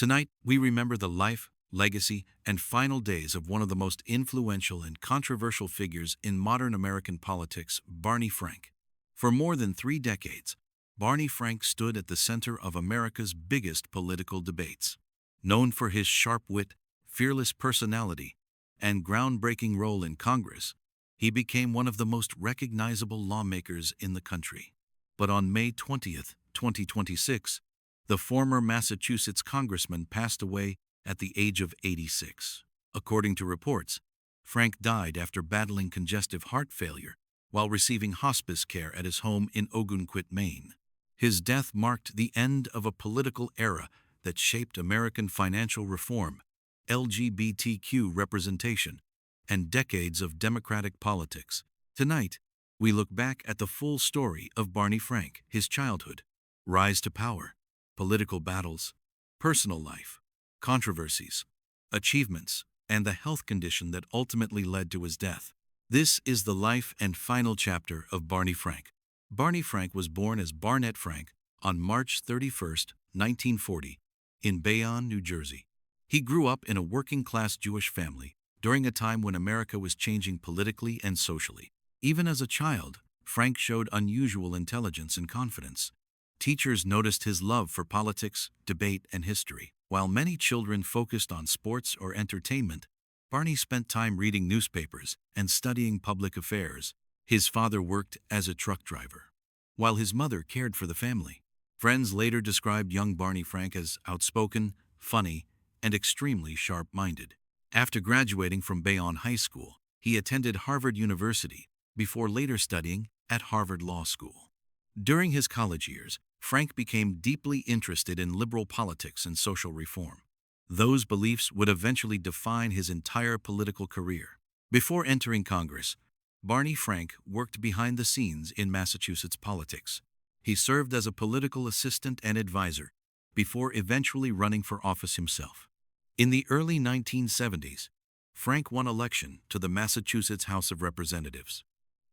Tonight, we remember the life, legacy, and final days of one of the most influential and controversial figures in modern American politics, Barney Frank. For more than 3 decades, Barney Frank stood at the center of America's biggest political debates. Known for his sharp wit, fearless personality, and groundbreaking role in Congress, he became one of the most recognizable lawmakers in the country. But on May 20th, 2026, the former Massachusetts congressman passed away at the age of 86. According to reports, Frank died after battling congestive heart failure while receiving hospice care at his home in Ogunquit, Maine. His death marked the end of a political era that shaped American financial reform, LGBTQ representation, and decades of democratic politics. Tonight, we look back at the full story of Barney Frank, his childhood, rise to power, political battles, personal life, controversies, achievements, and the health condition that ultimately led to his death. This is the life and final chapter of Barney Frank. Barney Frank was born as Barnett Frank on March 31st, 1940, in Bayonne, New Jersey. He grew up in a working-class Jewish family during a time when America was changing politically and socially. Even as a child, Frank showed unusual intelligence and confidence. Teachers noticed his love for politics, debate, and history. While many children focused on sports or entertainment, Barney spent time reading newspapers and studying public affairs. His father worked as a truck driver, while his mother cared for the family. Friends later described young Barney Frank as outspoken, funny, and extremely sharp-minded. After graduating from Bayonne High School, he attended Harvard University before later studying at Harvard Law School. During his college years, Frank became deeply interested in liberal politics and social reform. Those beliefs would eventually define his entire political career. Before entering Congress, Barney Frank worked behind the scenes in Massachusetts politics. He served as a political assistant and advisor before eventually running for office himself. In the early 1970s, Frank won election to the Massachusetts House of Representatives.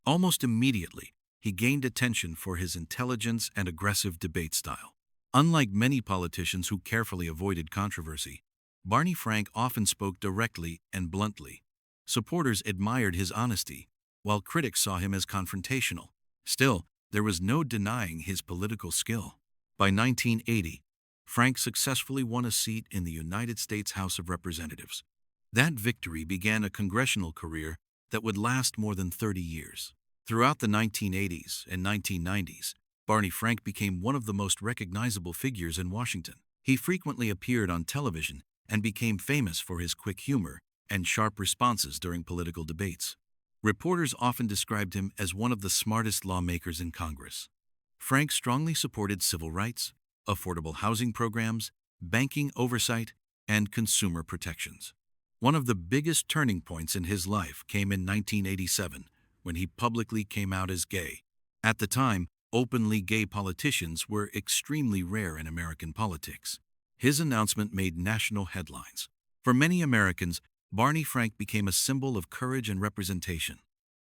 Almost immediately, he gained attention for his intelligence and aggressive debate style. Unlike many politicians who carefully avoided controversy, Barney Frank often spoke directly and bluntly. Supporters admired his honesty, while critics saw him as confrontational. Still, there was no denying his political skill. By 1980, Frank successfully won a seat in the United States House of Representatives. That victory began a congressional career that would last more than 30 years. Throughout the 1980s and 1990s, Barney Frank became one of the most recognizable figures in Washington. He frequently appeared on television and became famous for his quick humor and sharp responses during political debates. Reporters often described him as one of the smartest lawmakers in Congress. Frank strongly supported civil rights, affordable housing programs, banking oversight, and consumer protections. One of the biggest turning points in his life came in 1987, when he publicly came out as gay. At the time, openly gay politicians were extremely rare in American politics. His announcement made national headlines. For many Americans, Barney Frank became a symbol of courage and representation.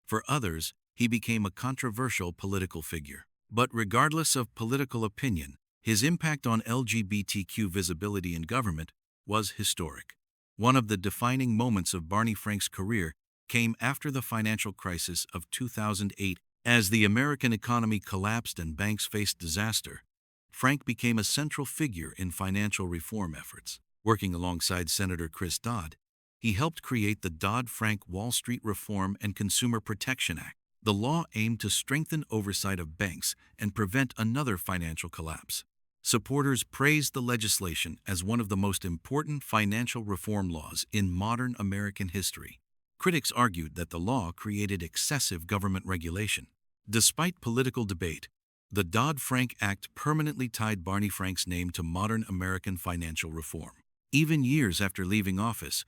For others, he became a controversial political figure. But regardless of political opinion, his impact on LGBTQ visibility in government was historic. One of the defining moments of Barney Frank's career came after the financial crisis of 2008. As the American economy collapsed and banks faced disaster, Frank became a central figure in financial reform efforts. Working alongside Senator Dodd, he helped create the Dodd-Frank Wall Street Reform and Consumer Protection Act. The law aimed to strengthen oversight of banks and prevent another financial collapse. Supporters praised the legislation as one of the most important financial reform laws in modern American history. Critics argued that the law created excessive government regulation. Despite political debate, the Dodd-Frank Act permanently tied Barney Frank's name to modern American financial reform. Even years after leaving office,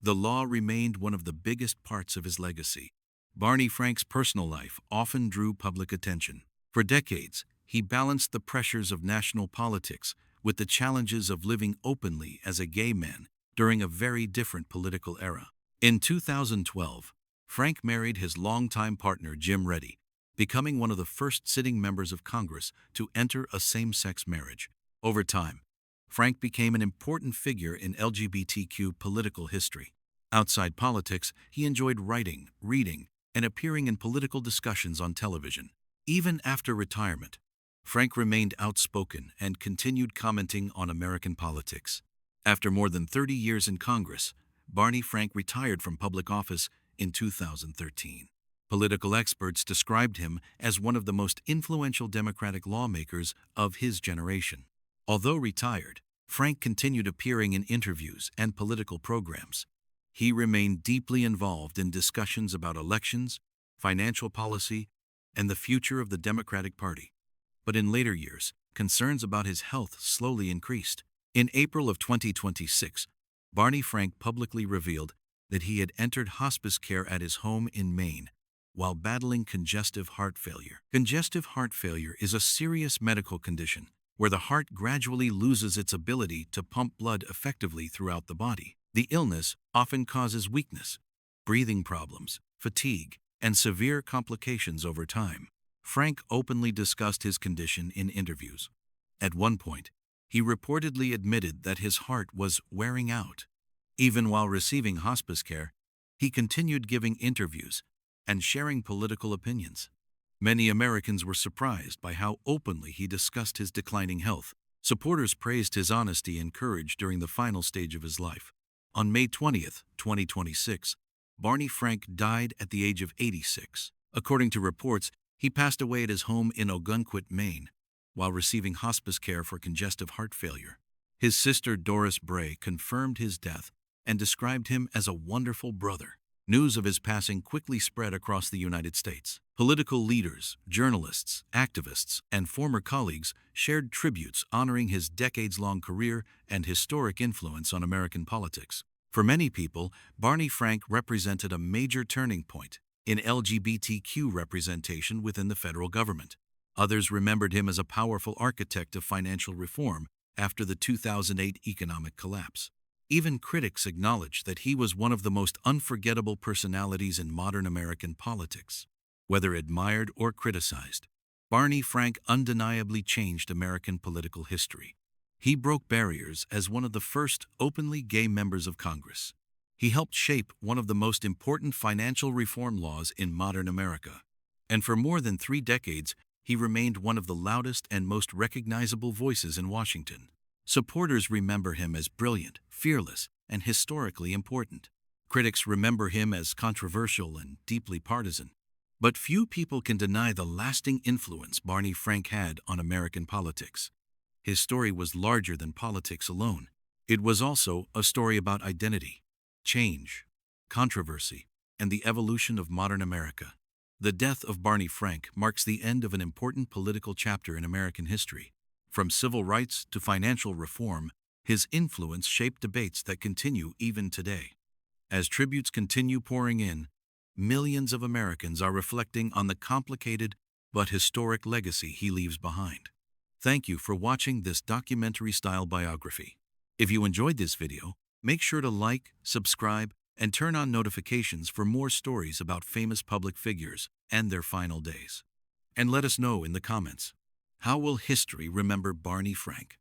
the law remained one of the biggest parts of his legacy. Barney Frank's personal life often drew public attention. For decades, he balanced the pressures of national politics with the challenges of living openly as a gay man during a very different political era. In 2012, Frank married his longtime partner Jim Reddy, becoming one of the first sitting members of Congress to enter a same-sex marriage. Over time, Frank became an important figure in LGBTQ political history. Outside politics, he enjoyed writing, reading, and appearing in political discussions on television. Even after retirement, Frank remained outspoken and continued commenting on American politics. After more than 30 years in Congress, Barney Frank retired from public office in 2013. Political experts described him as one of the most influential Democratic lawmakers of his generation. Although retired, Frank continued appearing in interviews and political programs. He remained deeply involved in discussions about elections, financial policy, and the future of the Democratic Party. But in later years, concerns about his health slowly increased. In April of 2026, Barney Frank publicly revealed that he had entered hospice care at his home in Maine while battling congestive heart failure. Congestive heart failure is a serious medical condition where the heart gradually loses its ability to pump blood effectively throughout the body. The illness often causes weakness, breathing problems, fatigue, and severe complications over time. Frank openly discussed his condition in interviews. At one point, he reportedly admitted that his heart was wearing out. Even while receiving hospice care, he continued giving interviews and sharing political opinions. Many Americans were surprised by how openly he discussed his declining health. Supporters praised his honesty and courage during the final stage of his life. On May 20th, 2026, Barney Frank died at the age of 86. According to reports, he passed away at his home in Ogunquit, Maine, while receiving hospice care for congestive heart failure. His sister Doris Bray confirmed his death and described him as a wonderful brother. News of his passing quickly spread across the United States. Political leaders, journalists, activists, and former colleagues shared tributes honoring his decades-long career and historic influence on American politics. For many people, Barney Frank represented a major turning point in LGBTQ representation within the federal government. Others remembered him as a powerful architect of financial reform after the 2008 economic collapse. Even critics acknowledged that he was one of the most unforgettable personalities in modern American politics. Whether admired or criticized, Barney Frank undeniably changed American political history. He broke barriers as one of the first openly gay members of Congress. He helped shape one of the most important financial reform laws in modern America. And for more than 3 decades, he remained one of the loudest and most recognizable voices in Washington. Supporters remember him as brilliant, fearless, and historically important. Critics remember him as controversial and deeply partisan. But few people can deny the lasting influence Barney Frank had on American politics. His story was larger than politics alone. It was also a story about identity, change, controversy, and the evolution of modern America. The death of Barney Frank marks the end of an important political chapter in American history. From civil rights to financial reform, his influence shaped debates that continue even today. As tributes continue pouring in, millions of Americans are reflecting on the complicated but historic legacy he leaves behind. Thank you for watching this documentary-style biography. If you enjoyed this video, make sure to like, subscribe, and turn on notifications for more stories about famous public figures and their final days. And let us know in the comments, how will history remember Barney Frank?